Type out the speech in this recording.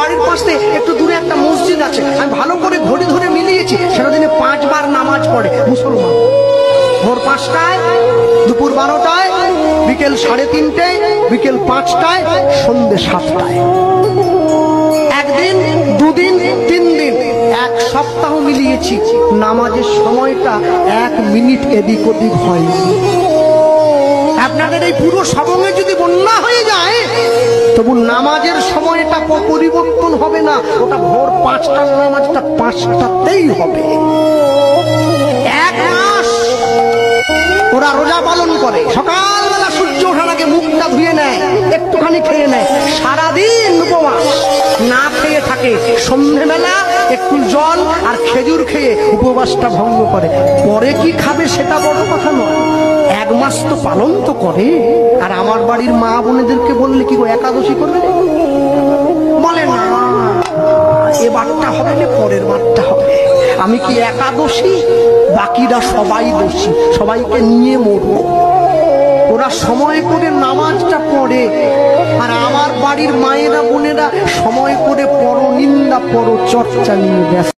বাড়ির পাশে একটু দূরে একটা মসজিদ আছে, আমি ভালো করে ঘড়ি ধরে মিলিয়েছি, সেটা দিনে 5 বার নামাজ পড়ে মুসলমান। ভোর 5টায়, দুপুর 12টায়, বিকেল 3:30টায়, বিকেল 5টায়, সন্ধ্যে 7টায়। একদিন, দুদিন, 3 দিন, 1 সপ্তাহ মিলিয়েছি, নামাজের সময়টা 1 মিনিট এদিক ওদিক হয়নি। আপনাদের এই পুরো সবঙ্গে যদি বন্যা হয়ে যায়, তবু নামাজের সময়টা পরিবর্তন হবে না। ওটা ভোর 5টার নামাজটা 5টাতেই হবে। 1 মাস ওরা রোজা পালন করে, সকালবেলা সূর্য ওঠার আগে মুখটা ধুয়ে নেয়, একটুখানি খেয়ে নেয়, সারাদিন উপবাস না খেয়ে থাকে, সন্ধ্যেবেলা একটু জল আর খেজুর খেয়ে উপবাসটা ভঙ্গ করে। পরে কি খাবে সেটা বড় কথা নয়, 1 মাস তো পালন তো করে। আর আমার বাড়ির মা বোনেদেরকে বললে কি গো একাদশী করবে, বলে না এবারটা হবে না, পরের বারটা হবে। আমি কি একাদশী? বাকিরা সবাই দোষী, সবাইকে নিয়ে মরবো। ওরা সময় করে নামাজটা পড়ে, আর আমার বাড়ির মায়েরা বোনেরা সময় করে পরনিন্দা পরচর্চা নিয়ে ব্যস্ত।